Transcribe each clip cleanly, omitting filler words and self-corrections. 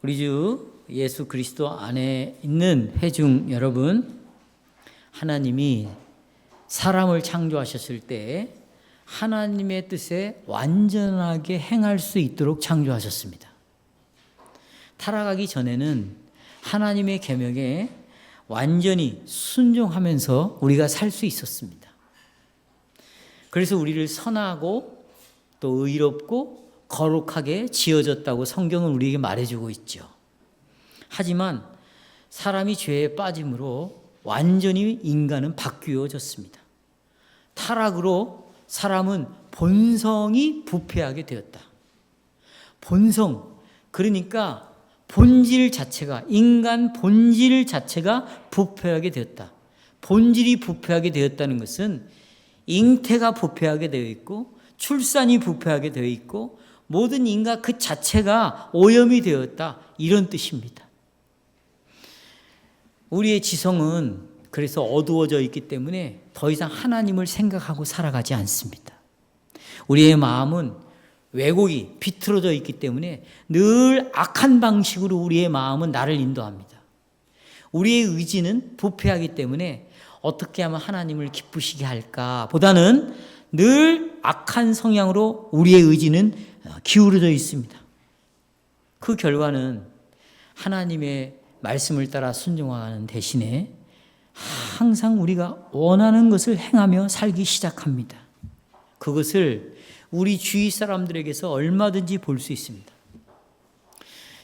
우리 주 예수 그리스도 안에 있는 회중 여러분, 하나님이 사람을 창조하셨을 때 하나님의 뜻에 완전하게 행할 수 있도록 창조하셨습니다. 타락하기 전에는 하나님의 계명에 완전히 순종하면서 우리가 살 수 있었습니다. 그래서 우리를 선하고 또 의롭고 거룩하게 지어졌다고 성경은 우리에게 말해주고 있죠. 하지만 사람이 죄에 빠짐으로 완전히 인간은 바뀌어졌습니다. 타락으로 사람은 본성이 부패하게 되었다. 본성, 그러니까 본질 자체가, 인간 본질 자체가 부패하게 되었다. 본질이 부패하게 되었다는 것은 잉태가 부패하게 되어 있고 출산이 부패하게 되어 있고 모든 인간 그 자체가 오염이 되었다, 이런 뜻입니다. 우리의 지성은 그래서 어두워져 있기 때문에 더 이상 하나님을 생각하고 살아가지 않습니다. 우리의 마음은 왜곡이 비틀어져 있기 때문에 늘 악한 방식으로 우리의 마음은 나를 인도합니다. 우리의 의지는 부패하기 때문에 어떻게 하면 하나님을 기쁘시게 할까 보다는 늘 악한 성향으로 우리의 의지는 기울어져 있습니다. 그 결과는 하나님의 말씀을 따라 순종하는 대신에 항상 우리가 원하는 것을 행하며 살기 시작합니다. 그것을 우리 주위 사람들에게서 얼마든지 볼 수 있습니다.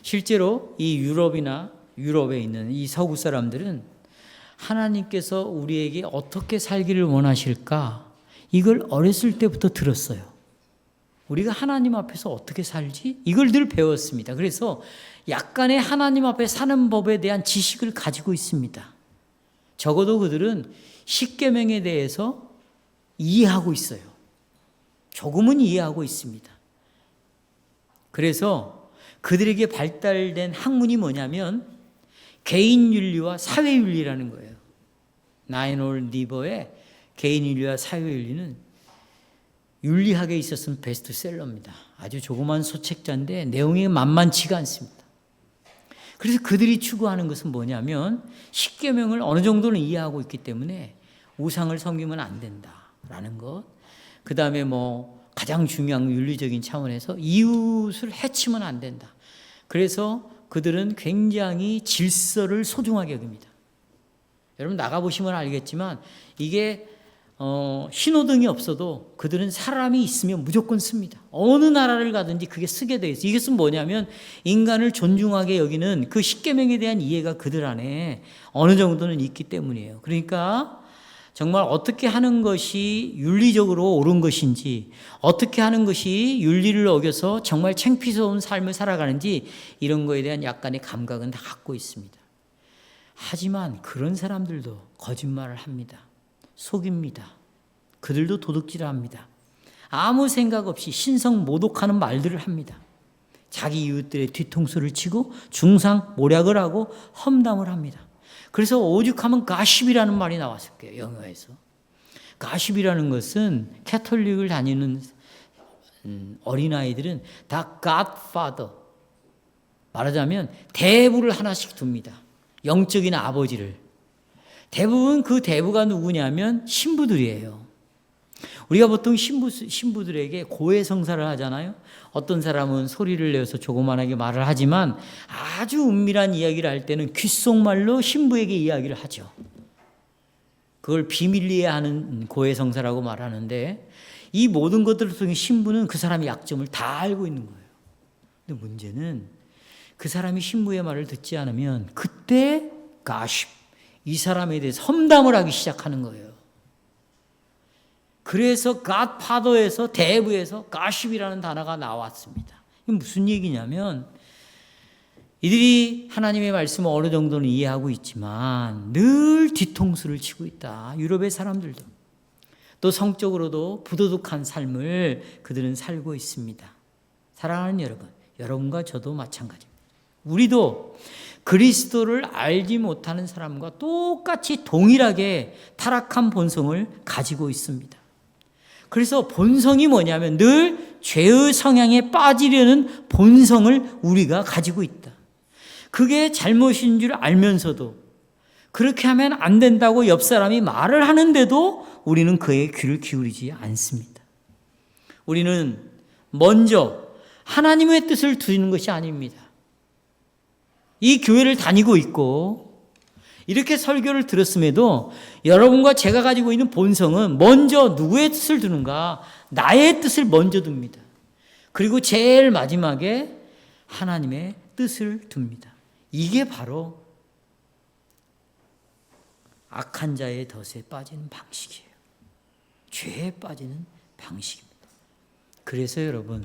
실제로 이 유럽에 있는 이 서구 사람들은 하나님께서 우리에게 어떻게 살기를 원하실까? 이걸 어렸을 때부터 들었어요. 우리가 하나님 앞에서 어떻게 살지? 이걸 늘 배웠습니다. 그래서 약간의 하나님 앞에 사는 법에 대한 지식을 가지고 있습니다. 적어도 그들은 십계명에 대해서 이해하고 있어요. 조금은 이해하고 있습니다. 그래서 그들에게 발달된 학문이 뭐냐면 개인윤리와 사회윤리라는 거예요. 나인홀 니버의 개인윤리와 사회윤리는 윤리학에 있었으면 베스트셀러입니다. 아주 조그만 소책자인데 내용이 만만치가 않습니다. 그래서 그들이 추구하는 것은 뭐냐면 십계명을 어느 정도는 이해하고 있기 때문에 우상을 섬기면 안 된다라는 것. 그 다음에 가장 중요한 윤리적인 차원에서 이웃을 해치면 안 된다. 그래서 그들은 굉장히 질서를 소중하게 여깁니다. 여러분 나가보시면 알겠지만 이게 신호등이 없어도 그들은 사람이 있으면 무조건 씁니다. 어느 나라를 가든지 그게 쓰게 돼 있어요. 이것은 뭐냐면 인간을 존중하게 여기는 그 십계명에 대한 이해가 그들 안에 어느 정도는 있기 때문이에요. 그러니까 정말 어떻게 하는 것이 윤리적으로 옳은 것인지, 어떻게 하는 것이 윤리를 어겨서 정말 창피스러운 삶을 살아가는지 이런 거에 대한 약간의 감각은 다 갖고 있습니다. 하지만 그런 사람들도 거짓말을 합니다. 속입니다. 그들도 도둑질을 합니다. 아무 생각 없이 신성 모독하는 말들을 합니다. 자기 이웃들의 뒤통수를 치고 중상모략을 하고 험담을 합니다. 그래서 오죽하면 가십이라는 말이 나왔을 거예요. 영어에서. 가십이라는 것은 캐톨릭을 다니는 어린아이들은 다 godfather, 말하자면 대부를 하나씩 둡니다. 영적인 아버지를. 대부분 그 대부가 누구냐면 신부들이에요. 우리가 보통 신부들에게 고해성사를 하잖아요. 어떤 사람은 소리를 내서 조그만하게 말을 하지만 아주 은밀한 이야기를 할 때는 귓속말로 신부에게 이야기를 하죠. 그걸 비밀리에 하는 고해성사라고 말하는데 이 모든 것들을 통해 신부는 그 사람의 약점을 다 알고 있는 거예요. 근데 문제는 그 사람이 신부의 말을 듣지 않으면 그때 가십, 이 사람에 대해서 험담을 하기 시작하는 거예요. 그래서 갓파더에서 대부에서 가십이라는 단어가 나왔습니다. 이게 무슨 얘기냐면 이들이 하나님의 말씀을 어느 정도는 이해하고 있지만 늘 뒤통수를 치고 있다. 유럽의 사람들도. 또 성적으로도 부도덕한 삶을 그들은 살고 있습니다. 사랑하는 여러분, 여러분과 저도 마찬가지입니다. 우리도 그리스도를 알지 못하는 사람과 똑같이 동일하게 타락한 본성을 가지고 있습니다. 그래서 본성이 뭐냐면 늘 죄의 성향에 빠지려는 본성을 우리가 가지고 있다. 그게 잘못인 줄 알면서도 그렇게 하면 안 된다고 옆 사람이 말을 하는데도 우리는 그의 귀를 기울이지 않습니다. 우리는 먼저 하나님의 뜻을 두는 것이 아닙니다. 이 교회를 다니고 있고 이렇게 설교를 들었음에도 여러분과 제가 가지고 있는 본성은 먼저 누구의 뜻을 두는가? 나의 뜻을 먼저 둡니다. 그리고 제일 마지막에 하나님의 뜻을 둡니다. 이게 바로 악한 자의 덫에 빠지는 방식이에요. 죄에 빠지는 방식입니다. 그래서 여러분,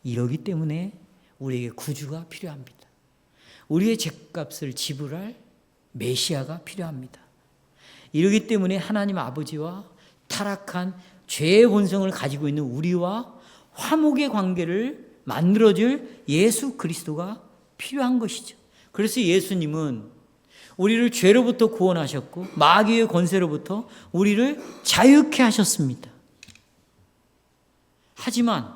이러기 때문에 우리에게 구주가 필요합니다. 우리의 죄값을 지불할 메시아가 필요합니다. 이러기 때문에 하나님 아버지와 타락한 죄의 본성을 가지고 있는 우리와 화목의 관계를 만들어줄 예수 그리스도가 필요한 것이죠. 그래서 예수님은 우리를 죄로부터 구원하셨고 마귀의 권세로부터 우리를 자유케 하셨습니다. 하지만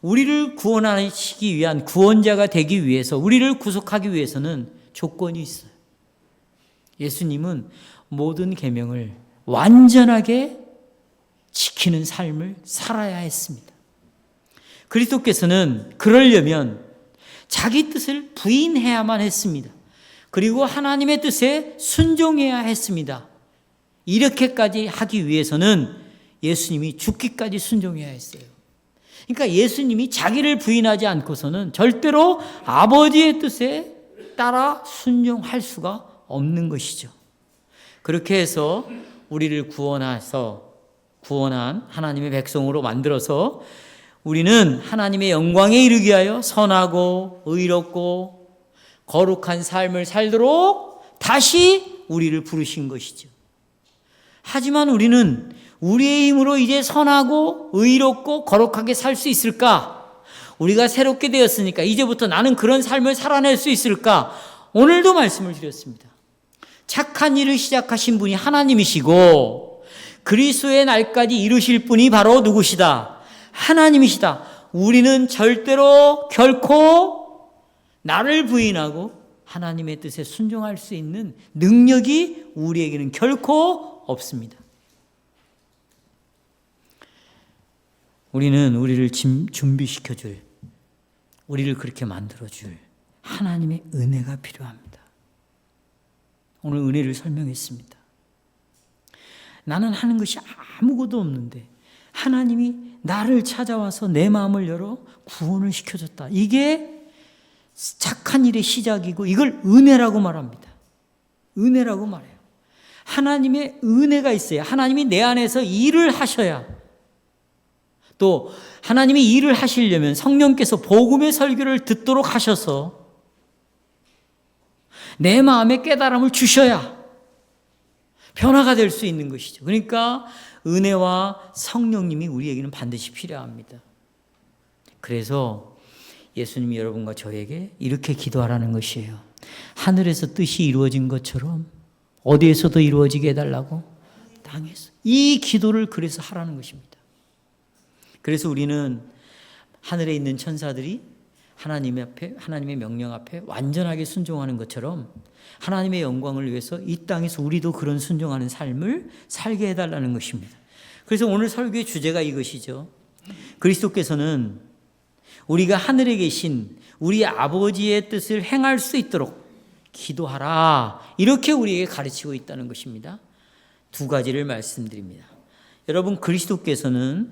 우리를 구원하시기 위한 구원자가 되기 위해서, 우리를 구속하기 위해서는 조건이 있어요. 예수님은 모든 계명을 완전하게 지키는 삶을 살아야 했습니다. 그리스도께서는 그러려면 자기 뜻을 부인해야만 했습니다. 그리고 하나님의 뜻에 순종해야 했습니다. 이렇게까지 하기 위해서는 예수님이 죽기까지 순종해야 했어요. 그러니까 예수님이 자기를 부인하지 않고서는 절대로 아버지의 뜻에 따라 순종할 수가 없는 것이죠. 그렇게 해서 우리를 구원한 하나님의 백성으로 만들어서 우리는 하나님의 영광에 이르게 하여 선하고 의롭고 거룩한 삶을 살도록 다시 우리를 부르신 것이죠. 하지만 우리는 우리의 힘으로 이제 선하고 의롭고 거룩하게 살 수 있을까? 우리가 새롭게 되었으니까 이제부터 나는 그런 삶을 살아낼 수 있을까? 오늘도 말씀을 드렸습니다. 착한 일을 시작하신 분이 하나님이시고 그리스도의 날까지 이루실 분이 바로 누구시다? 하나님이시다. 우리는 절대로 결코 나를 부인하고 하나님의 뜻에 순종할 수 있는 능력이 우리에게는 결코 없습니다. 우리는 우리를 준비시켜줄, 우리를 그렇게 만들어줄 하나님의 은혜가 필요합니다. 오늘 은혜를 설명했습니다. 나는 하는 것이 아무것도 없는데 하나님이 나를 찾아와서 내 마음을 열어 구원을 시켜줬다. 이게 착한 일의 시작이고 이걸 은혜라고 말합니다. 은혜라고 말해요. 하나님의 은혜가 있어야, 하나님이 내 안에서 일을 하셔야, 또 하나님이 일을 하시려면 성령께서 복음의 설교를 듣도록 하셔서 내 마음에 깨달음을 주셔야 변화가 될 수 있는 것이죠. 그러니까 은혜와 성령님이 우리에게는 반드시 필요합니다. 그래서 예수님이 여러분과 저에게 이렇게 기도하라는 것이에요. 하늘에서 뜻이 이루어진 것처럼 어디에서도 이루어지게 해달라고? 땅에서. 이 기도를 그래서 하라는 것입니다. 그래서 우리는 하늘에 있는 천사들이 하나님 앞에, 하나님의 명령 앞에 완전하게 순종하는 것처럼 하나님의 영광을 위해서 이 땅에서 우리도 그런 순종하는 삶을 살게 해달라는 것입니다. 그래서 오늘 설교의 주제가 이것이죠. 그리스도께서는 우리가 하늘에 계신 우리 아버지의 뜻을 행할 수 있도록 기도하라, 이렇게 우리에게 가르치고 있다는 것입니다. 두 가지를 말씀드립니다. 여러분, 그리스도께서는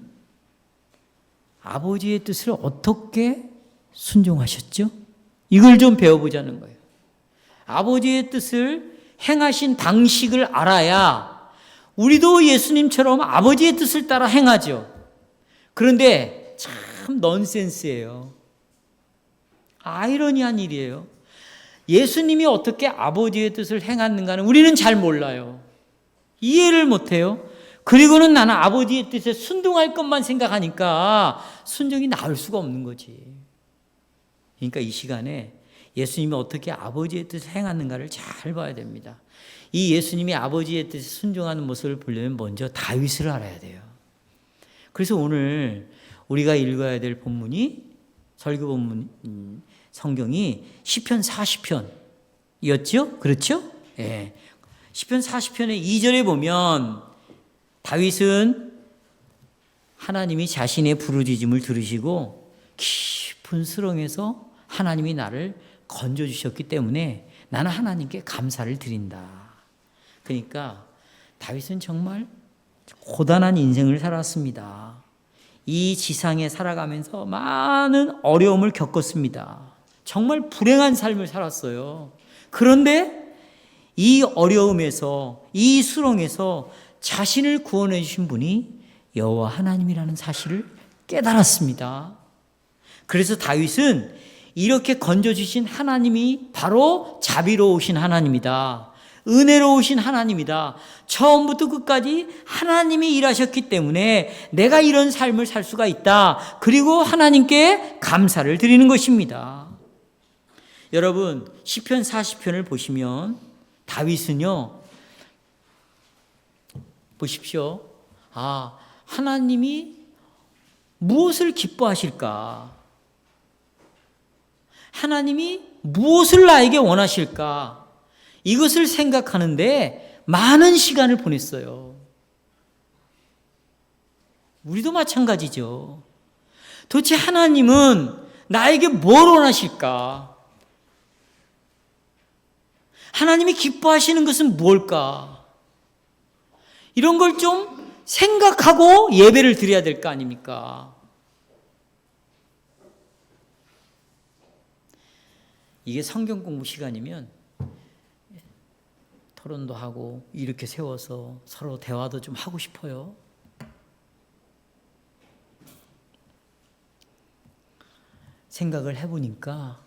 아버지의 뜻을 어떻게 순종하셨죠? 이걸 좀 배워보자는 거예요. 아버지의 뜻을 행하신 방식을 알아야 우리도 예수님처럼 아버지의 뜻을 따라 행하죠. 그런데 참 넌센스예요. 아이러니한 일이에요. 예수님이 어떻게 아버지의 뜻을 행했는가는 우리는 잘 몰라요. 이해를 못해요. 그리고는 나는 아버지의 뜻에 순종할 것만 생각하니까 순종이 나올 수가 없는 거지. 그러니까 이 시간에 예수님이 어떻게 아버지의 뜻을 행했는가를 잘 봐야 됩니다. 이 예수님이 아버지의 뜻에 순종하는 모습을 보려면 먼저 다윗을 알아야 돼요. 그래서 오늘 우리가 읽어야 될 본문이 설교 본문 성경이 시편 40편이었죠? 그렇죠? 예. 시편 40편의 2절에 보면 다윗은 하나님이 자신의 부르짖음을 들으시고 깊은 수렁에서 하나님이 나를 건져주셨기 때문에 나는 하나님께 감사를 드린다. 그러니까 다윗은 정말 고단한 인생을 살았습니다. 이 지상에 살아가면서 많은 어려움을 겪었습니다. 정말 불행한 삶을 살았어요. 그런데 이 어려움에서, 이 수렁에서 자신을 구원해 주신 분이 여호와 하나님이라는 사실을 깨달았습니다. 그래서 다윗은 이렇게 건져주신 하나님이 바로 자비로우신 하나님이다. 은혜로우신 하나님이다. 처음부터 끝까지 하나님이 일하셨기 때문에 내가 이런 삶을 살 수가 있다. 그리고 하나님께 감사를 드리는 것입니다. 여러분, 시편 40편을 보시면 다윗은요, 보십시오. 하나님이 무엇을 기뻐하실까? 하나님이 무엇을 나에게 원하실까? 이것을 생각하는데 많은 시간을 보냈어요. 우리도 마찬가지죠. 도대체 하나님은 나에게 뭘 원하실까? 하나님이 기뻐하시는 것은 뭘까? 이런 걸 좀 생각하고 예배를 드려야 될 거 아닙니까? 이게 성경 공부 시간이면 토론도 하고 이렇게 세워서 서로 대화도 좀 하고 싶어요. 생각을 해보니까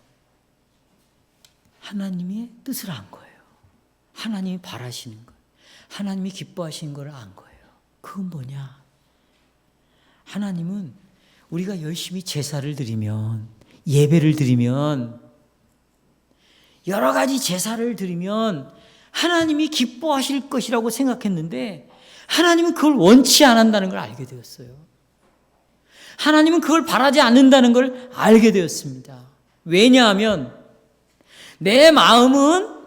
하나님의 뜻을 안 거예요. 하나님이 바라시는 것, 하나님이 기뻐하시는 걸 안 거예요. 그건 뭐냐? 하나님은 우리가 열심히 제사를 드리면, 예배를 드리면, 여러 가지 제사를 드리면 하나님이 기뻐하실 것이라고 생각했는데 하나님은 그걸 원치 않는다는 걸 알게 되었어요. 하나님은 그걸 바라지 않는다는 걸 알게 되었습니다. 왜냐하면 내 마음은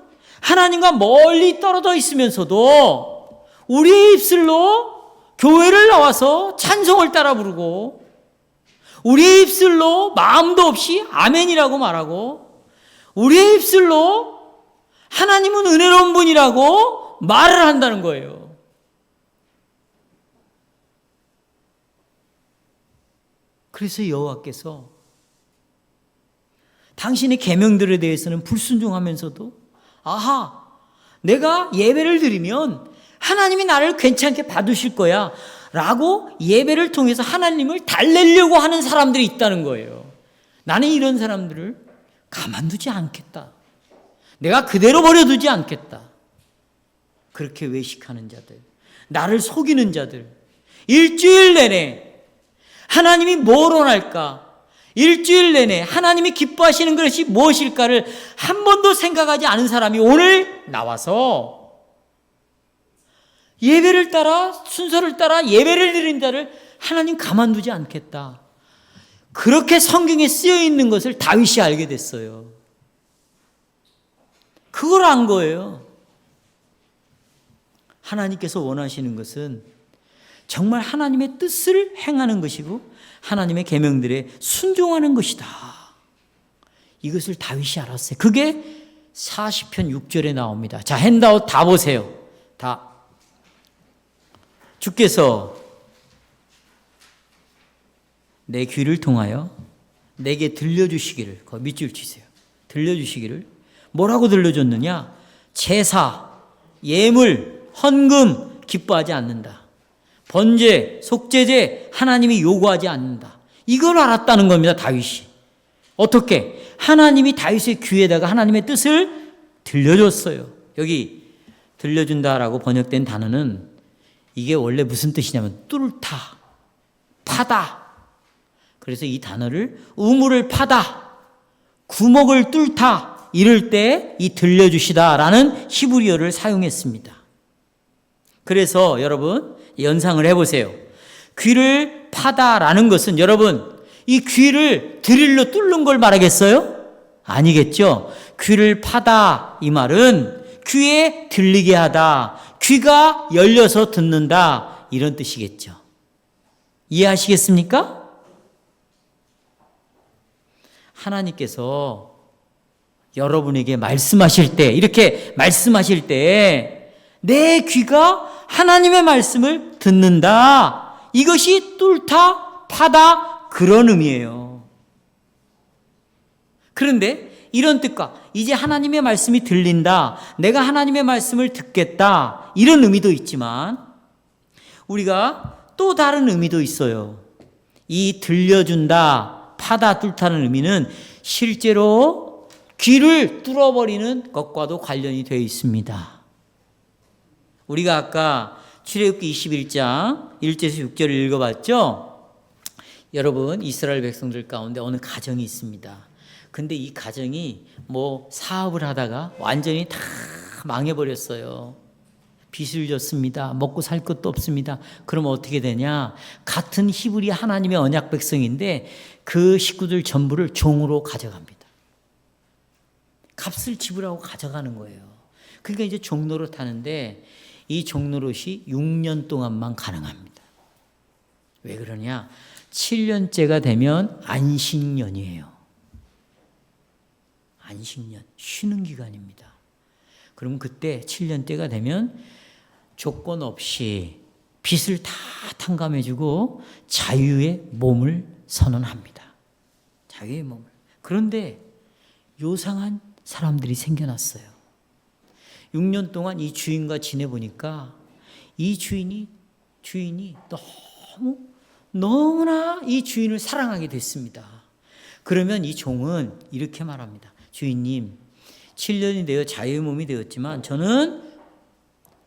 하나님과 멀리 떨어져 있으면서도 우리의 입술로 교회를 나와서 찬송을 따라 부르고 우리의 입술로 마음도 없이 아멘이라고 말하고 우리의 입술로 하나님은 은혜로운 분이라고 말을 한다는 거예요. 그래서 여호와께서 당신의 계명들에 대해서는 불순종하면서도 내가 예배를 드리면 하나님이 나를 괜찮게 봐주실 거야 라고 예배를 통해서 하나님을 달래려고 하는 사람들이 있다는 거예요. 나는 이런 사람들을 가만두지 않겠다. 내가 그대로 버려두지 않겠다. 그렇게 외식하는 자들, 나를 속이는 자들, 일주일 내내 하나님이 뭘 원할까? 일주일 내내 하나님이 기뻐하시는 것이 무엇일까를 한 번도 생각하지 않은 사람이 오늘 나와서 예배를 따라, 순서를 따라 예배를 드린 자를 하나님 가만두지 않겠다. 그렇게 성경에 쓰여 있는 것을 다윗이 알게 됐어요. 그걸 안 거예요. 하나님께서 원하시는 것은 정말 하나님의 뜻을 행하는 것이고 하나님의 계명들에 순종하는 것이다. 이것을 다윗이 알았어요. 그게 40편 6절에 나옵니다. 자, 핸드아웃 다 보세요. 다. 주께서 내 귀를 통하여 내게 들려주시기를, 거기 밑줄 치세요. 들려주시기를. 뭐라고 들려줬느냐? 제사, 예물, 헌금 기뻐하지 않는다. 번제, 속죄제 하나님이 요구하지 않는다. 이걸 알았다는 겁니다, 다윗이. 어떻게? 하나님이 다윗의 귀에다가 하나님의 뜻을 들려줬어요. 여기 들려준다라고 번역된 단어는 이게 원래 무슨 뜻이냐면 뚫다, 파다. 그래서 이 단어를 우물을 파다, 구멍을 뚫다 이럴 때 이 들려주시다라는 히브리어를 사용했습니다. 그래서 여러분 연상을 해보세요. 귀를 파다라는 것은 여러분 이 귀를 드릴로 뚫는 걸 말하겠어요? 아니겠죠? 귀를 파다 이 말은 귀에 들리게 하다, 귀가 열려서 듣는다 이런 뜻이겠죠. 이해하시겠습니까? 하나님께서 여러분에게 말씀하실 때, 이렇게 말씀하실 때 내 귀가 하나님의 말씀을 듣는다, 이것이 뚫다, 파다 그런 의미예요. 그런데 이런 뜻과 이제 하나님의 말씀이 들린다, 내가 하나님의 말씀을 듣겠다 이런 의미도 있지만 우리가 또 다른 의미도 있어요. 이 들려준다, 파다, 뚫다는 의미는 실제로 귀를 뚫어버리는 것과도 관련이 되어 있습니다. 우리가 아까 출애굽기 21장 1절에서 6절을 읽어봤죠? 여러분, 이스라엘 백성들 가운데 어느 가정이 있습니다. 근데 이 가정이 뭐 사업을 하다가 완전히 다 망해버렸어요. 빚을 졌습니다. 먹고 살 것도 없습니다. 그럼 어떻게 되냐? 같은 히브리 하나님의 언약 백성인데 그 식구들 전부를 종으로 가져갑니다. 값을 지불하고 가져가는 거예요. 그러니까 이제 종노릇 하는데 이 종노릇이 6년 동안만 가능합니다. 왜 그러냐? 7년째가 되면 안식년이에요. 안식년, 쉬는 기간입니다. 그럼 그때 7년째가 되면 조건 없이 빚을 다 탕감해주고 자유의 몸을 선언합니다. 자유의 몸을. 그런데 요상한 사람들이 생겨났어요. 6년 동안 이 주인과 지내보니까 이 주인이 너무나 이 주인을 사랑하게 됐습니다. 그러면 이 종은 이렇게 말합니다. 주인님, 7년이 되어 자유의 몸이 되었지만 저는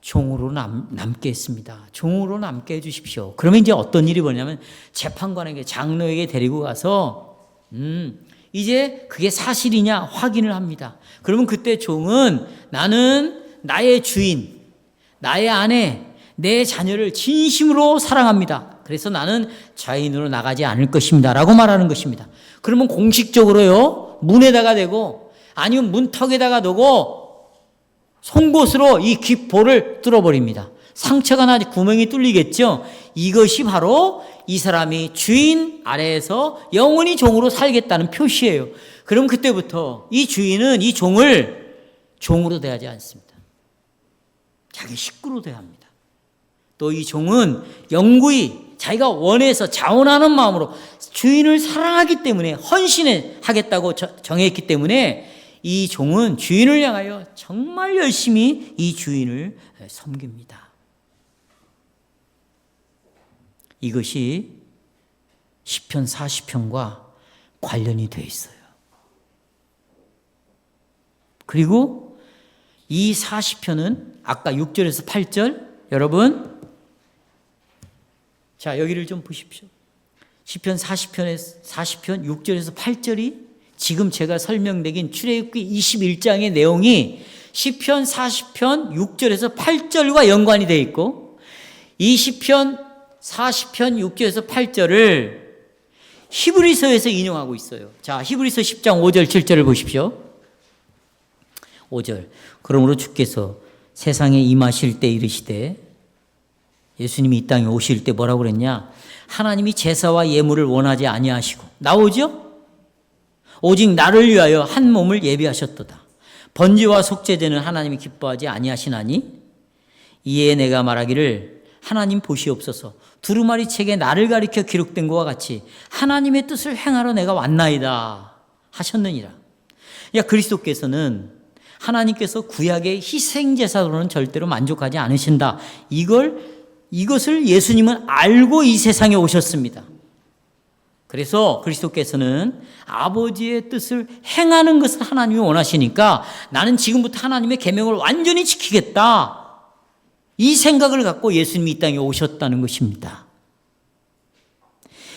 종으로 남게 했습니다. 종으로 남게 해주십시오. 그러면 이제 어떤 일이 벌냐면 재판관에게, 장로에게 데리고 가서 이제 그게 사실이냐 확인을 합니다. 그러면 그때 종은 나는 나의 주인, 나의 아내, 내 자녀를 진심으로 사랑합니다. 그래서 나는 자인으로 나가지 않을 것입니다. 라고 말하는 것입니다. 그러면 공식적으로요, 문에다가 대고 아니면 문턱에다가 두고 송곳으로 이 귓볼을 뚫어버립니다. 상처가 나지 구멍이 뚫리겠죠. 이것이 바로 이 사람이 주인 아래에서 영원히 종으로 살겠다는 표시예요. 그럼 그때부터 이 주인은 이 종을 종으로 대하지 않습니다. 자기 식구로 대합니다. 또 이 종은 영구히 자기가 원해서 자원하는 마음으로 주인을 사랑하기 때문에 헌신하겠다고 정했기 때문에 이 종은 주인을 향하여 정말 열심히 이 주인을 섬깁니다. 이것이 시편 40편과 관련이 되어 있어요. 그리고 이 40편은 아까 6절에서 8절, 여러분 자 여기를 좀 보십시오. 시편 40편 6절에서 8절이 지금 제가 설명드린 출애굽기 21장의 내용이 시편 40편 6절에서 8절과 연관이 되어 있고 이 시편 40편 6절에서 8절을 히브리서에서 인용하고 있어요. 자, 히브리서 10장 5절 7절을 보십시오. 5절. 그러므로 주께서 세상에 임하실 때 이르시되, 예수님이 이 땅에 오실 때 뭐라고 그랬냐? 하나님이 제사와 예물을 원하지 아니하시고, 나오죠? 오직 나를 위하여 한 몸을 예비하셨도다. 번제와 속죄제는 하나님이 기뻐하지 아니하시나니 이에 내가 말하기를 하나님 보시옵소서. 두루마리 책에 나를 가리켜 기록된 것과 같이 하나님의 뜻을 행하러 내가 왔나이다 하셨느니라. 야, 그리스도께서는 하나님께서 구약의 희생제사로는 절대로 만족하지 않으신다. 이것을 예수님은 알고 이 세상에 오셨습니다. 그래서 그리스도께서는 아버지의 뜻을 행하는 것을 하나님이 원하시니까 나는 지금부터 하나님의 계명을 완전히 지키겠다. 이 생각을 갖고 예수님이 이 땅에 오셨다는 것입니다.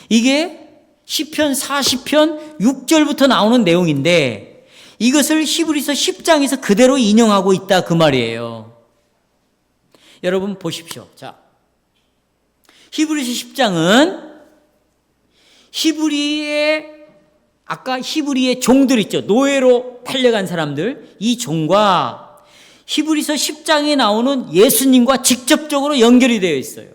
이게 시편 40편 6절부터 나오는 내용인데 이것을 히브리서 10장에서 그대로 인용하고 있다 그 말이에요. 여러분 보십시오. 자, 히브리서 10장은 히브리의 아까 히브리의 종들 있죠. 노예로 팔려간 사람들. 이 종과 히브리서 10장에 나오는 예수님과 직접적으로 연결이 되어 있어요.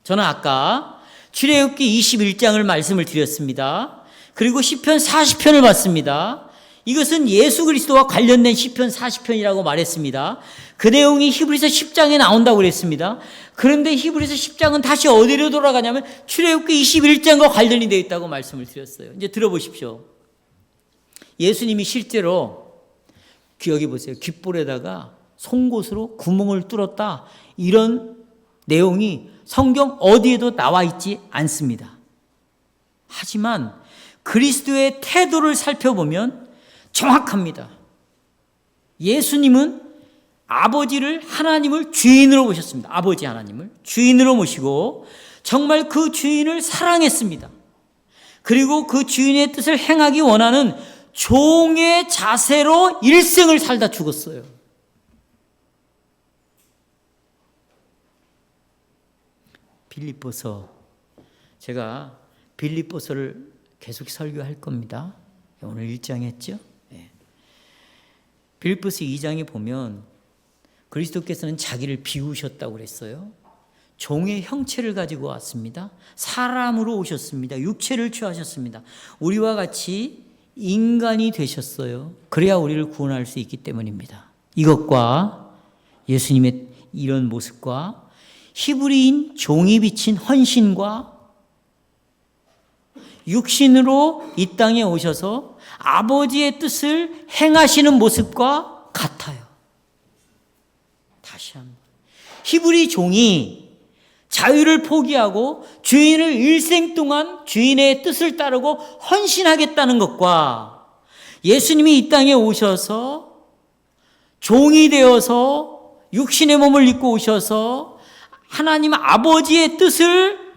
저는 아까 출애굽기 21장을 말씀을 드렸습니다. 그리고 시편 40편을 봤습니다. 이것은 예수 그리스도와 관련된 시편 40편이라고 말했습니다. 그 내용이 히브리서 10장에 나온다고 그랬습니다. 그런데 히브리서 10장은 다시 어디로 돌아가냐면 출애굽기 21장과 관련이 되어 있다고 말씀을 드렸어요. 이제 들어보십시오. 예수님이 실제로 여기 보세요. 귓볼에다가 송곳으로 구멍을 뚫었다. 이런 내용이 성경 어디에도 나와 있지 않습니다. 하지만 그리스도의 태도를 살펴보면 정확합니다. 예수님은 아버지를, 하나님을 주인으로 모셨습니다. 아버지 하나님을 주인으로 모시고 정말 그 주인을 사랑했습니다. 그리고 그 주인의 뜻을 행하기 원하는 종의 자세로 일생을 살다 죽었어요. 빌립보서, 제가 빌립보서를 계속 설교할 겁니다. 오늘 1장 했죠? 빌립보서 2장에 보면 그리스도께서는 자기를 비우셨다고 그랬어요. 종의 형체를 가지고 왔습니다. 사람으로 오셨습니다. 육체를 취하셨습니다. 우리와 같이 인간이 되셨어요. 그래야 우리를 구원할 수 있기 때문입니다. 이것과 예수님의 이런 모습과 히브리인 종이 비친 헌신과 육신으로 이 땅에 오셔서 아버지의 뜻을 행하시는 모습과 같아요. 다시 한번. 히브리 종이 자유를 포기하고 주인을 일생 동안 주인의 뜻을 따르고 헌신하겠다는 것과 예수님이 이 땅에 오셔서 종이 되어서 육신의 몸을 입고 오셔서 하나님 아버지의 뜻을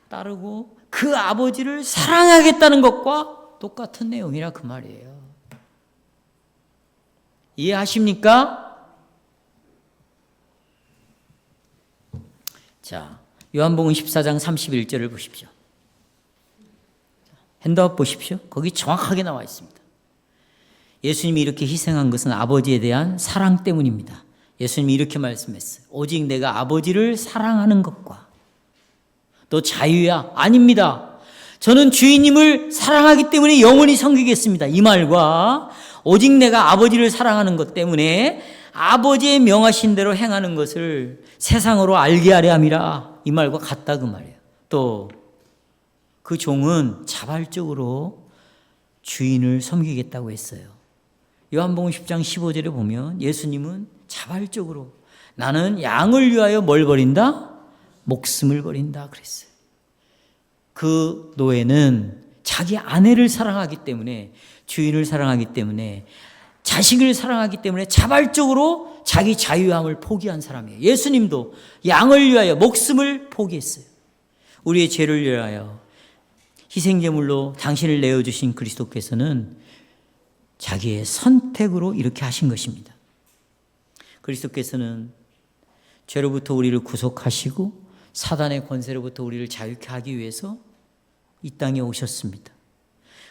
따르고 그 아버지를 사랑하겠다는 것과 똑같은 내용이라 그 말이에요. 이해하십니까? 자, 요한복음 14장 31절을 보십시오. 핸드아웃 보십시오. 거기 정확하게 나와 있습니다. 예수님이 이렇게 희생한 것은 아버지에 대한 사랑 때문입니다. 예수님이 이렇게 말씀했어요. 오직 내가 아버지를 사랑하는 것과 너 자유야? 아닙니다. 저는 주인님을 사랑하기 때문에 영원히 섬기겠습니다. 이 말과 오직 내가 아버지를 사랑하는 것 때문에 아버지의 명하신 대로 행하는 것을 세상으로 알게 하려 함이라. 이 말과 같다 그 말이에요. 또 그 종은 자발적으로 주인을 섬기겠다고 했어요. 요한복음 10장 15절에 보면 예수님은 자발적으로 나는 양을 위하여 뭘 버린다? 목숨을 버린다 그랬어요. 그 노예는 자기 아내를 사랑하기 때문에, 주인을 사랑하기 때문에, 자식을 사랑하기 때문에 자발적으로 자기 자유함을 포기한 사람이에요. 예수님도 양을 위하여 목숨을 포기했어요. 우리의 죄를 위하여 희생제물로 당신을 내어주신 그리스도께서는 자기의 선택으로 이렇게 하신 것입니다. 그리스도께서는 죄로부터 우리를 구속하시고 사단의 권세로부터 우리를 자유케 하기 위해서 이 땅에 오셨습니다.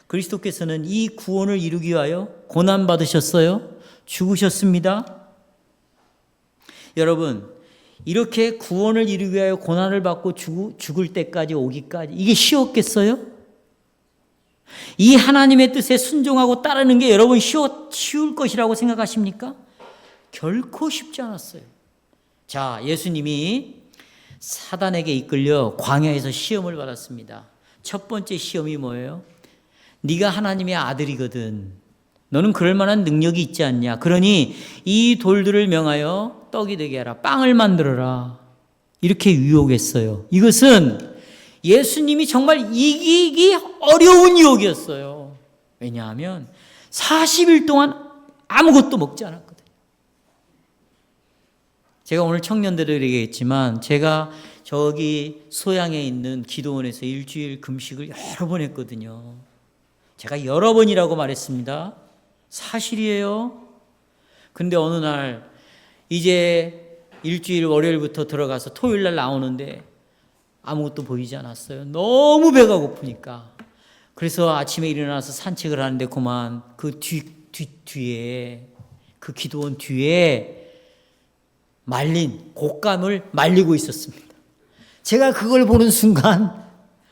그리스도께서는 이 구원을 이루기 위하여 고난받으셨어요. 죽으셨습니다. 여러분, 이렇게 구원을 이루기 위하여 고난을 받고 죽을 때까지 오기까지 이게 쉬웠겠어요? 이 하나님의 뜻에 순종하고 따르는 게 여러분 쉬울 것이라고 생각하십니까? 결코 쉽지 않았어요. 자, 예수님이 사단에게 이끌려 광야에서 시험을 받았습니다. 첫 번째 시험이 뭐예요? 네가 하나님의 아들이거든. 너는 그럴 만한 능력이 있지 않냐. 그러니 이 돌들을 명하여 떡이 되게 하라. 빵을 만들어라. 이렇게 유혹했어요. 이것은 예수님이 정말 이기기 어려운 유혹이었어요. 왜냐하면 40일 동안 아무것도 먹지 않았거든요. 제가 오늘 청년들에게 했지만 제가 저기 소양에 있는 기도원에서 일주일 금식을 여러 번 했거든요. 제가 여러 번이라고 말했습니다. 사실이에요. 근데 어느 날 이제 일주일 월요일부터 들어가서 토요일 날 나오는데 아무것도 보이지 않았어요. 너무 배가 고프니까. 그래서 아침에 일어나서 산책을 하는데 그만 그 뒤에 그 기도원 뒤에 말린 곶감을 말리고 있었습니다. 제가 그걸 보는 순간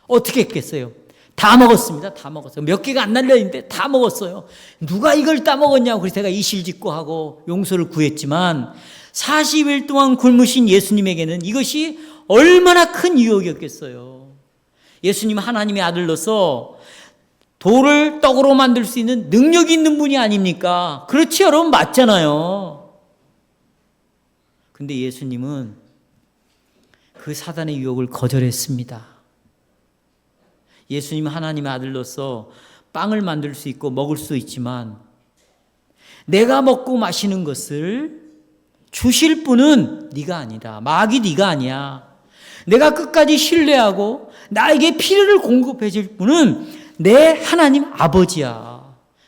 어떻게 했겠어요? 다 먹었습니다. 다 먹었어요. 몇 개가 안 날려있는데 다 먹었어요. 누가 이걸 따먹었냐고. 그래서 제가 이실직고하고 용서를 구했지만 40일 동안 굶으신 예수님에게는 이것이 얼마나 큰 유혹이었겠어요. 예수님 하나님의 아들로서 돌을 떡으로 만들 수 있는 능력이 있는 분이 아닙니까? 그렇지 여러분, 맞잖아요. 근데 예수님은 그 사단의 유혹을 거절했습니다. 예수님 하나님의 아들로서 빵을 만들 수 있고 먹을 수 있지만 내가 먹고 마시는 것을 주실 분은 네가 아니다. 마귀 네가 아니야. 내가 끝까지 신뢰하고 나에게 필요를 공급해 줄 분은 내 하나님 아버지야.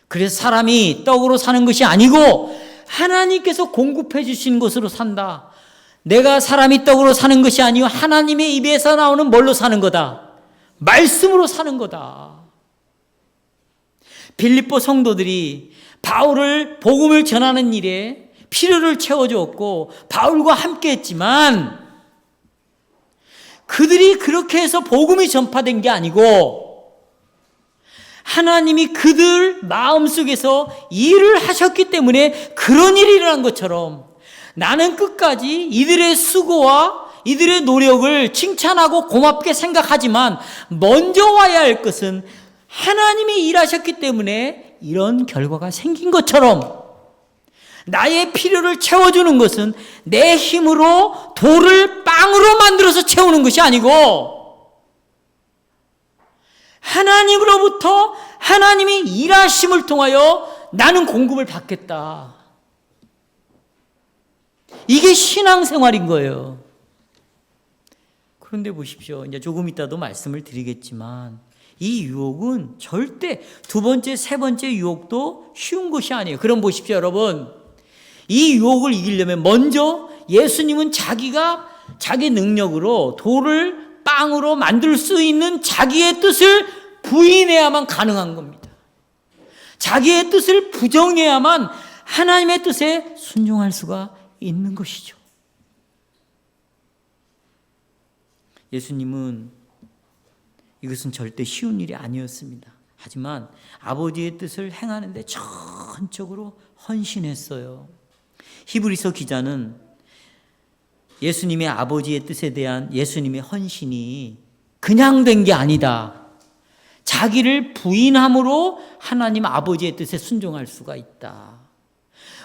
그래서 사람이 떡으로 사는 것이 아니고 하나님께서 공급해 주신 것으로 산다. 내가 사람이 떡으로 사는 것이 아니고 하나님의 입에서 나오는 뭘로 사는 거다. 말씀으로 사는 거다. 빌립보 성도들이 바울을 복음을 전하는 일에 필요를 채워주었고 바울과 함께 했지만 그들이 그렇게 해서 복음이 전파된 게 아니고 하나님이 그들 마음속에서 일을 하셨기 때문에 그런 일이 일어난 것처럼 나는 끝까지 이들의 수고와 이들의 노력을 칭찬하고 고맙게 생각하지만 먼저 와야 할 것은 하나님이 일하셨기 때문에 이런 결과가 생긴 것처럼 나의 필요를 채워주는 것은 내 힘으로 돌을 빵으로 만들어서 채우는 것이 아니고 하나님으로부터 하나님이 일하심을 통하여 나는 공급을 받겠다. 이게 신앙생활인 거예요. 그런데 보십시오. 이제 조금 이따도 말씀을 드리겠지만 이 유혹은 절대 두 번째, 세 번째 유혹도 쉬운 것이 아니에요. 그럼 보십시오, 여러분. 이 유혹을 이기려면 먼저 예수님은 자기가 자기 능력으로 돌을 빵으로 만들 수 있는 자기의 뜻을 부인해야만 가능한 겁니다. 자기의 뜻을 부정해야만 하나님의 뜻에 순종할 수가 있는 것이죠. 예수님은 이것은 절대 쉬운 일이 아니었습니다. 하지만 아버지의 뜻을 행하는데 전적으로 헌신했어요. 히브리서 기자는 예수님의 아버지의 뜻에 대한 예수님의 헌신이 그냥 된 게 아니다. 자기를 부인함으로 하나님 아버지의 뜻에 순종할 수가 있다.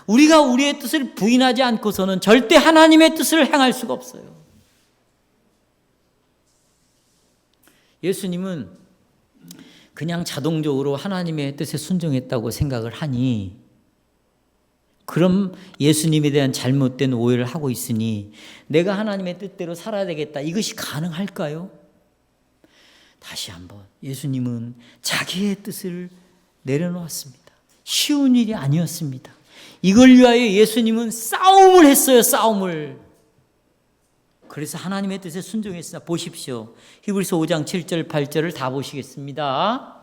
우리가 우리의 뜻을 부인하지 않고서는 절대 하나님의 뜻을 행할 수가 없어요. 예수님은 그냥 자동적으로 하나님의 뜻에 순종했다고 생각을 하니 그럼 예수님에 대한 잘못된 오해를 하고 있으니 내가 하나님의 뜻대로 살아야 되겠다. 이것이 가능할까요? 다시 한번 예수님은 자기의 뜻을 내려놓았습니다. 쉬운 일이 아니었습니다. 이걸 위하여 예수님은 싸움을 했어요. 싸움을. 그래서 하나님의 뜻에 순종했으나 보십시오. 히브리서 5장 7절 8절을 다 보시겠습니다.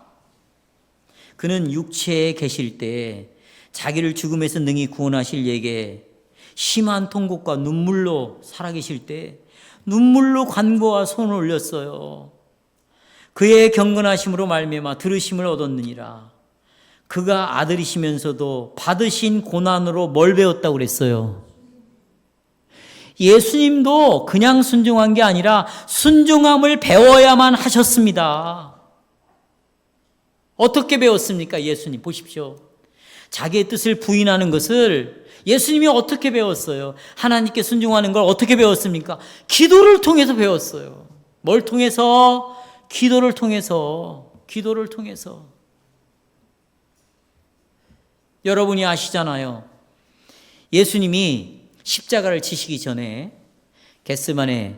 그는 육체에 계실 때 자기를 죽음에서 능히 구원하실 이에게 심한 통곡과 눈물로 살아계실 때 눈물로 간구와 손을 올렸어요. 그의 경건하심으로 말미암아 들으심을 얻었느니라. 그가 아들이시면서도 받으신 고난으로 뭘 배웠다고 그랬어요? 예수님도 그냥 순종한 게 아니라 순종함을 배워야만 하셨습니다. 어떻게 배웠습니까? 예수님 보십시오. 자기의 뜻을 부인하는 것을 예수님이 어떻게 배웠어요? 하나님께 순종하는 걸 어떻게 배웠습니까? 기도를 통해서 배웠어요. 뭘 통해서? 기도를 통해서. 기도를 통해서. 여러분이 아시잖아요. 예수님이 십자가를 지시기 전에 겟세마네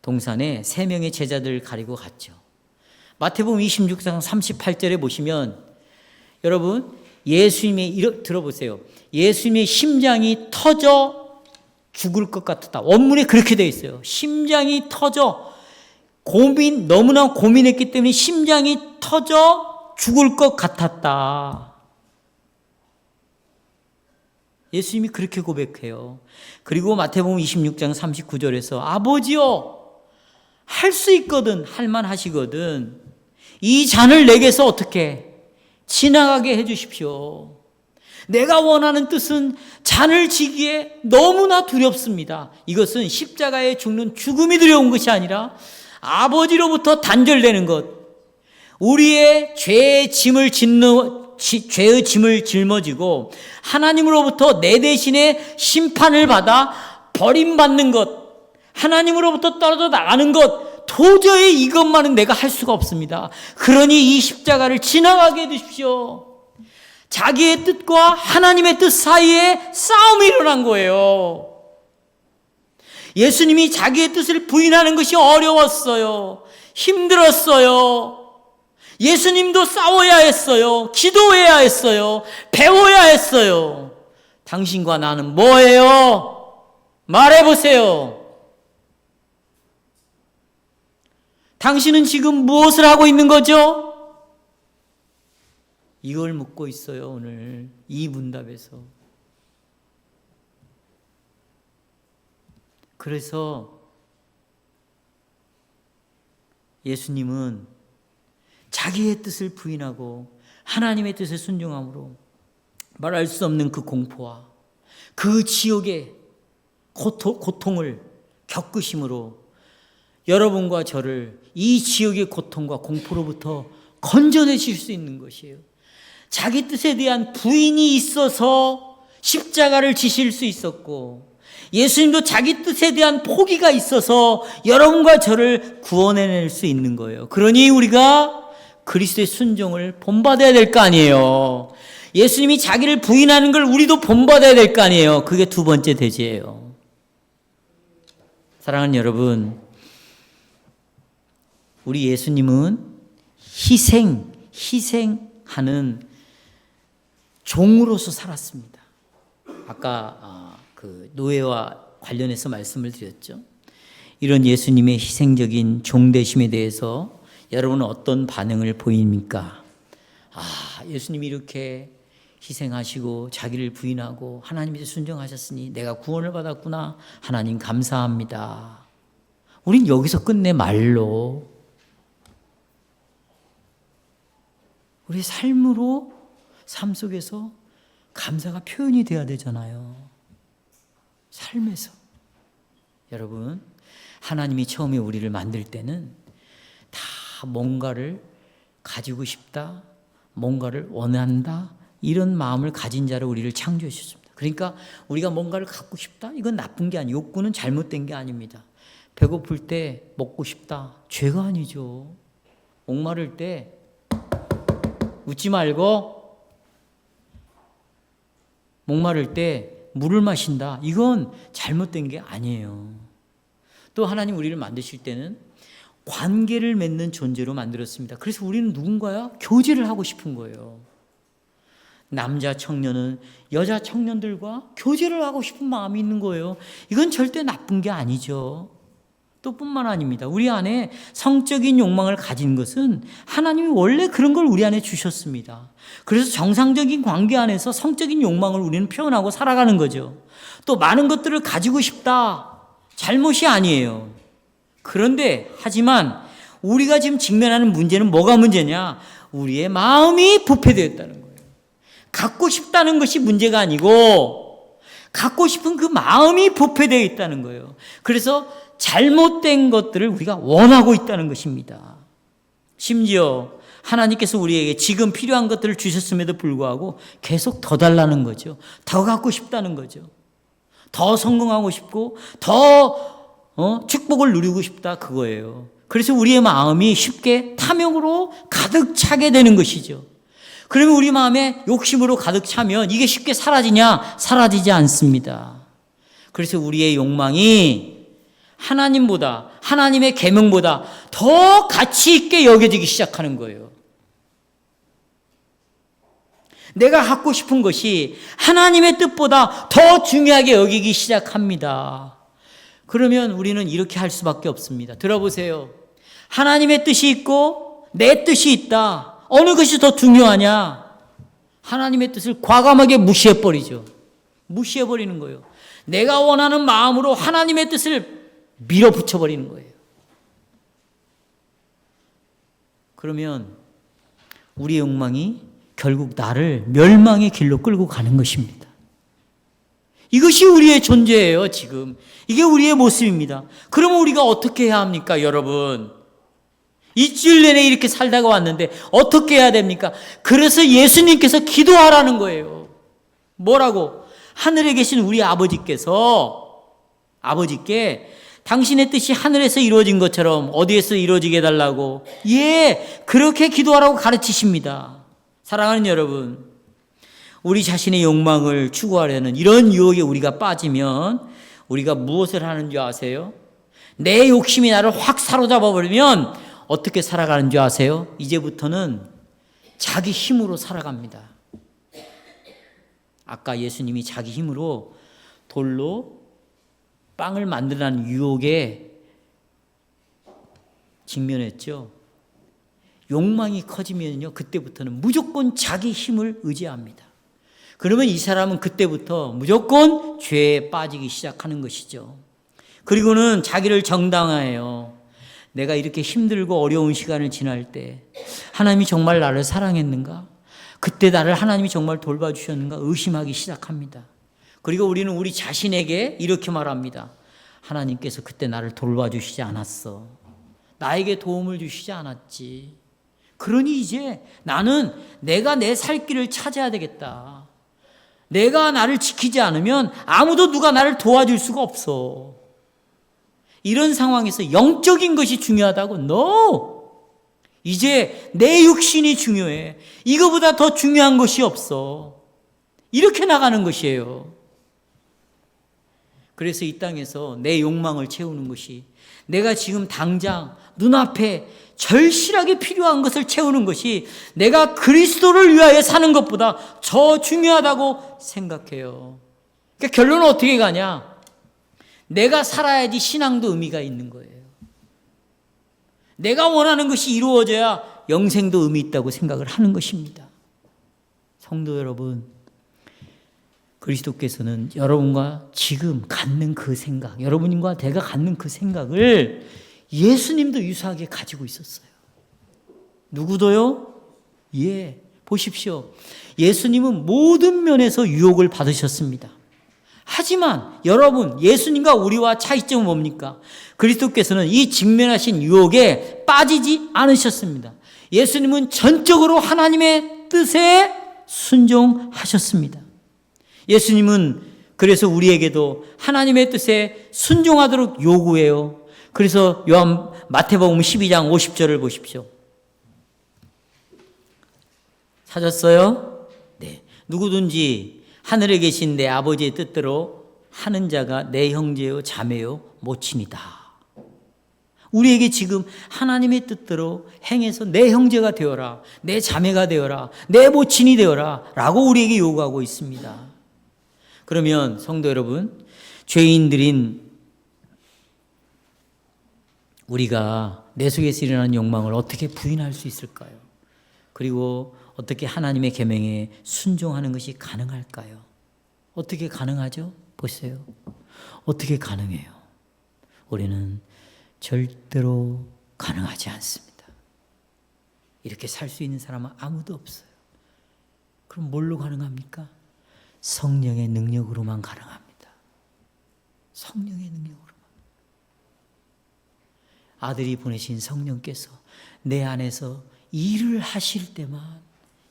동산에 3명의 제자들을 가리고 갔죠. 마태복음 26장 38절에 보시면 여러분 예수님의 들어보세요. 예수님의 심장이 터져 죽을 것 같았다. 원문에 그렇게 되어 있어요. 심장이 터져 너무나 고민했기 때문에 심장이 터져 죽을 것 같았다. 예수님이 그렇게 고백해요. 그리고 마태복음 26장 39절에서 아버지요, 할 수 있거든, 할만하시거든, 이 잔을 내게서 어떻게 지나가게 해주십시오. 내가 원하는 뜻은 잔을 지기에 너무나 두렵습니다. 이것은 십자가에 죽는 죽음이 두려운 것이 아니라 아버지로부터 단절되는 것, 우리의 죄의 짐을 짊어지고 하나님으로부터 내 대신에 심판을 받아 버림받는 것, 하나님으로부터 떨어져 나가는 것, 도저히 이것만은 내가 할 수가 없습니다. 그러니 이 십자가를 지나가게 해주십시오. 자기의 뜻과 하나님의 뜻 사이에 싸움이 일어난 거예요. 예수님이 자기의 뜻을 부인하는 것이 어려웠어요. 힘들었어요. 예수님도 싸워야 했어요. 기도해야 했어요. 배워야 했어요. 당신과 나는 뭐예요? 말해보세요. 당신은 지금 무엇을 하고 있는 거죠? 이걸 묻고 있어요, 오늘 이 문답에서. 그래서 예수님은 자기의 뜻을 부인하고 하나님의 뜻에 순종함으로 말할 수 없는 그 공포와 그 지옥의 고통을 겪으심으로 여러분과 저를 이 지옥의 고통과 공포로부터 건져내실 수 있는 것이에요. 자기 뜻에 대한 부인이 있어서 십자가를 지실 수 있었고, 예수님도 자기 뜻에 대한 포기가 있어서 여러분과 저를 구원해낼 수 있는 거예요. 그러니 우리가 그리스도의 순종을 본받아야 될 거 아니에요. 예수님이 자기를 부인하는 걸 우리도 본받아야 될 거 아니에요. 그게 두 번째 대지예요. 사랑하는 여러분, 우리 예수님은 희생하는 종으로서 살았습니다. 아까 그 노예와 관련해서 말씀을 드렸죠. 이런 예수님의 희생적인 종되심에 대해서 여러분은 어떤 반응을 보입니까? 예수님이 이렇게 희생하시고 자기를 부인하고 하나님께 순종하셨으니 내가 구원을 받았구나. 하나님 감사합니다. 우린 여기서 끝내 말로. 우리 삶으로, 삶 속에서 감사가 표현이 돼야 되잖아요. 삶에서. 여러분, 하나님이 처음에 우리를 만들 때는 다 뭔가를 가지고 싶다, 뭔가를 원한다, 이런 마음을 가진 자로 우리를 창조해 주셨습니다. 그러니까 우리가 뭔가를 갖고 싶다, 이건 나쁜 게 아니에요. 욕구는 잘못된 게 아닙니다. 배고플 때 먹고 싶다, 죄가 아니죠. 목마를 때 웃지 말고, 목마를 때 물을 마신다, 이건 잘못된 게 아니에요. 또 하나님 우리를 만드실 때는 관계를 맺는 존재로 만들었습니다. 그래서 우리는 누군가와 교제를 하고 싶은 거예요. 남자 청년은 여자 청년들과 교제를 하고 싶은 마음이 있는 거예요. 이건 절대 나쁜 게 아니죠. 또 뿐만 아닙니다. 우리 안에 성적인 욕망을 가진 것은 하나님이 원래 그런 걸 우리 안에 주셨습니다. 그래서 정상적인 관계 안에서 성적인 욕망을 우리는 표현하고 살아가는 거죠. 또 많은 것들을 가지고 싶다, 잘못이 아니에요. 그런데 하지만 우리가 지금 직면하는 문제는 뭐가 문제냐? 우리의 마음이 부패되었다는 거예요. 갖고 싶다는 것이 문제가 아니고 갖고 싶은 그 마음이 부패되어 있다는 거예요. 그래서 잘못된 것들을 우리가 원하고 있다는 것입니다. 심지어 하나님께서 우리에게 지금 필요한 것들을 주셨음에도 불구하고 계속 더 달라는 거죠. 더 갖고 싶다는 거죠. 더 성공하고 싶고 더 축복을 누리고 싶다, 그거예요. 그래서 우리의 마음이 쉽게 탐욕으로 가득 차게 되는 것이죠. 그러면 우리 마음에 욕심으로 가득 차면 이게 쉽게 사라지냐? 사라지지 않습니다. 그래서 우리의 욕망이 하나님보다, 하나님의 계명보다 더 가치 있게 여겨지기 시작하는 거예요. 내가 갖고 싶은 것이 하나님의 뜻보다 더 중요하게 여기기 시작합니다. 그러면 우리는 이렇게 할 수밖에 없습니다. 들어보세요. 하나님의 뜻이 있고 내 뜻이 있다. 어느 것이 더 중요하냐? 하나님의 뜻을 과감하게 무시해버리죠. 무시해버리는 거예요. 내가 원하는 마음으로 하나님의 뜻을 밀어붙여버리는 거예요. 그러면 우리의 욕망이 결국 나를 멸망의 길로 끌고 가는 것입니다. 이것이 우리의 존재예요, 지금. 이게 우리의 모습입니다. 그러면 우리가 어떻게 해야 합니까, 여러분? 일주일 내내 이렇게 살다가 왔는데 어떻게 해야 됩니까? 그래서 예수님께서 기도하라는 거예요. 뭐라고? 하늘에 계신 우리 아버지께 당신의 뜻이 하늘에서 이루어진 것처럼 어디에서 이루어지게 해달라고, 예, 그렇게 기도하라고 가르치십니다. 사랑하는 여러분, 우리 자신의 욕망을 추구하려는 이런 유혹에 우리가 빠지면 우리가 무엇을 하는 줄 아세요? 내 욕심이 나를 확 사로잡아 버리면 어떻게 살아가는 줄 아세요? 이제부터는 자기 힘으로 살아갑니다. 아까 예수님이 자기 힘으로 돌로 빵을 만들라는 유혹에 직면했죠. 욕망이 커지면요, 그때부터는 무조건 자기 힘을 의지합니다. 그러면 이 사람은 그때부터 무조건 죄에 빠지기 시작하는 것이죠. 그리고는 자기를 정당화해요. 내가 이렇게 힘들고 어려운 시간을 지날 때 하나님이 정말 나를 사랑했는가? 그때 나를 하나님이 정말 돌봐주셨는가? 의심하기 시작합니다. 그리고 우리는 우리 자신에게 이렇게 말합니다. 하나님께서 그때 나를 돌봐주시지 않았어. 나에게 도움을 주시지 않았지. 그러니 이제 나는 내가 내 살 길을 찾아야 되겠다. 내가 나를 지키지 않으면 아무도 누가 나를 도와줄 수가 없어. 이런 상황에서 영적인 것이 중요하다고? No! 이제 내 육신이 중요해. 이거보다 더 중요한 것이 없어. 이렇게 나가는 것이에요. 그래서 이 땅에서 내 욕망을 채우는 것이, 내가 지금 당장 눈앞에 절실하게 필요한 것을 채우는 것이 내가 그리스도를 위하여 사는 것보다 더 중요하다고 생각해요. 그러니까 결론은 어떻게 가냐? 내가 살아야지 신앙도 의미가 있는 거예요. 내가 원하는 것이 이루어져야 영생도 의미 있다고 생각을 하는 것입니다. 성도 여러분, 그리스도께서는 여러분과 지금 갖는 그 생각, 여러분과 내가 갖는 그 생각을 예수님도 유사하게 가지고 있었어요. 누구도요? 예, 보십시오. 예수님은 모든 면에서 유혹을 받으셨습니다. 하지만 여러분, 예수님과 우리와 차이점은 뭡니까? 그리스도께서는 이 직면하신 유혹에 빠지지 않으셨습니다. 예수님은 전적으로 하나님의 뜻에 순종하셨습니다. 예수님은 그래서 우리에게도 하나님의 뜻에 순종하도록 요구해요. 그래서 마태복음 12장 50절을 보십시오. 찾았어요? 네. 누구든지 하늘에 계신 내 아버지의 뜻대로 하는 자가 내 형제요 자매요 모친이다. 우리에게 지금 하나님의 뜻대로 행해서 내 형제가 되어라, 내 자매가 되어라, 내 모친이 되어라 라고 우리에게 요구하고 있습니다. 그러면 성도 여러분, 죄인들인 우리가 내 속에서 일어나는 욕망을 어떻게 부인할 수 있을까요? 그리고 어떻게 하나님의 계명에 순종하는 것이 가능할까요? 어떻게 가능하죠? 보세요. 어떻게 가능해요? 우리는 절대로 가능하지 않습니다. 이렇게 살 수 있는 사람은 아무도 없어요. 그럼 뭘로 가능합니까? 성령의 능력으로만 가능합니다. 성령의 능력으로만. 아들이 보내신 성령께서 내 안에서 일을 하실 때만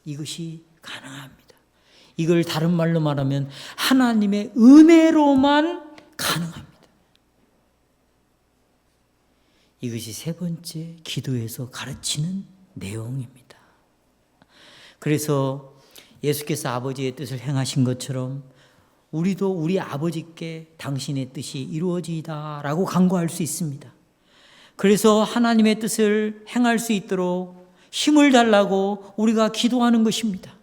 이것이 가능합니다. 이걸 다른 말로 말하면 하나님의 은혜로만 가능합니다. 이것이 세 번째 기도에서 가르치는 내용입니다. 그래서 예수께서 아버지의 뜻을 행하신 것처럼 우리도 우리 아버지께 당신의 뜻이 이루어지이다 라고 간구할 수 있습니다. 그래서 하나님의 뜻을 행할 수 있도록 힘을 달라고 우리가 기도하는 것입니다.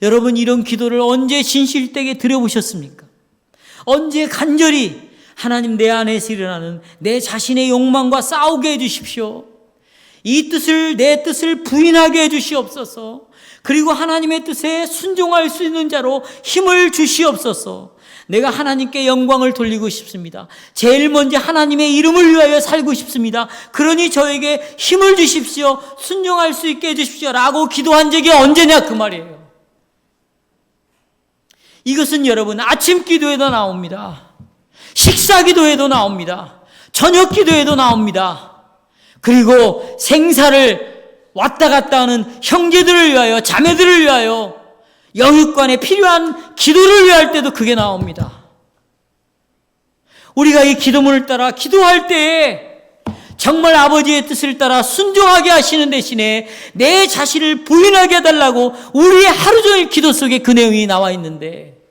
여러분, 이런 기도를 언제 진실되게 드려보셨습니까? 언제 간절히 하나님 내 안에서 일어나는 내 자신의 욕망과 싸우게 해주십시오. 이 뜻을, 내 뜻을 부인하게 해주시옵소서. 그리고 하나님의 뜻에 순종할 수 있는 자로 힘을 주시옵소서. 내가 하나님께 영광을 돌리고 싶습니다. 제일 먼저 하나님의 이름을 위하여 살고 싶습니다. 그러니 저에게 힘을 주십시오. 순종할 수 있게 해주십시오. 라고 기도한 적이 언제냐 그 말이에요. 이것은 여러분 아침 기도에도 나옵니다. 식사 기도에도 나옵니다. 저녁 기도에도 나옵니다. 그리고 생사를 왔다 갔다 하는 형제들을 위하여, 자매들을 위하여, 영육간에 필요한 기도를 위할 때도 그게 나옵니다. 우리가 이 기도문을 따라 기도할 때에 정말 아버지의 뜻을 따라 순종하게 하시는 대신에 내 자신을 부인하게 해달라고 우리의 하루 종일 기도 속에 그 내용이 나와 있는데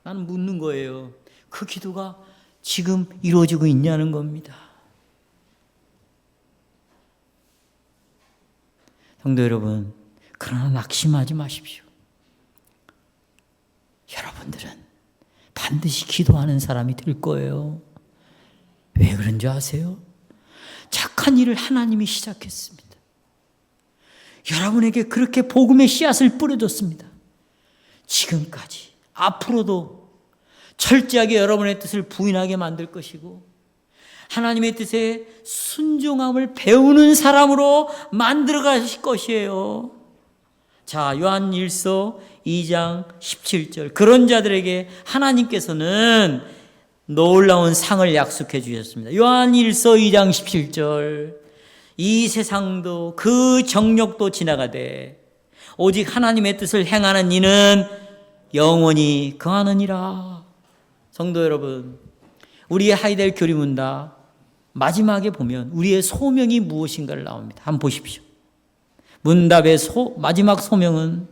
나는 묻는 거예요. 그 기도가 지금 이루어지고 있냐는 겁니다. 성도 여러분, 그러나 낙심하지 마십시오. 여러분들은 반드시 기도하는 사람이 될 거예요. 왜 그런 줄 아세요? 착한 일을 하나님이 시작했습니다. 여러분에게 그렇게 복음의 씨앗을 뿌려뒀습니다. 지금까지, 앞으로도 철저하게 여러분의 뜻을 부인하게 만들 것이고 하나님의 뜻에 순종함을 배우는 사람으로 만들어 가실 것이에요. 자, 요한 1서 2장 17절. 그런 자들에게 하나님께서는 놀라운 상을 약속해 주셨습니다. 요한 1서 2장 17절. 이 세상도 그 정욕도 지나가되 오직 하나님의 뜻을 행하는 이는 영원히 거하느니라. 성도 여러분, 우리의 하이델 교리문답 마지막에 보면 우리의 소명이 무엇인가를 나옵니다. 한번 보십시오. 문답의 마지막 소명은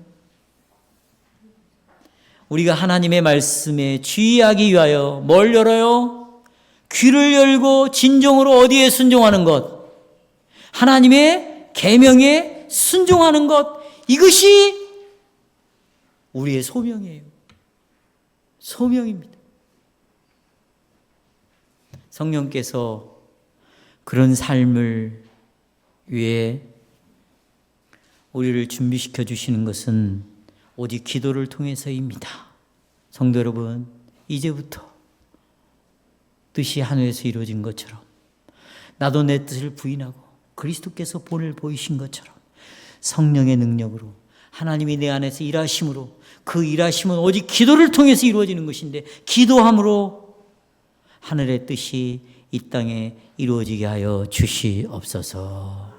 우리가 하나님의 말씀에 주의하기 위하여 뭘 열어요? 귀를 열고 진정으로 어디에 순종하는 것? 하나님의 계명에 순종하는 것. 이것이 우리의 소명이에요. 소명입니다. 성령께서 그런 삶을 위해 우리를 준비시켜 주시는 것은 오직 기도를 통해서입니다. 성도 여러분, 이제부터 뜻이 하늘에서 이루어진 것처럼 나도 내 뜻을 부인하고 그리스도께서 본을 보이신 것처럼 성령의 능력으로 하나님이 내 안에서 일하심으로 그 일하심은 오직 기도를 통해서 이루어지는 것인데 기도함으로 하늘의 뜻이 이 땅에 이루어지게 하여 주시옵소서.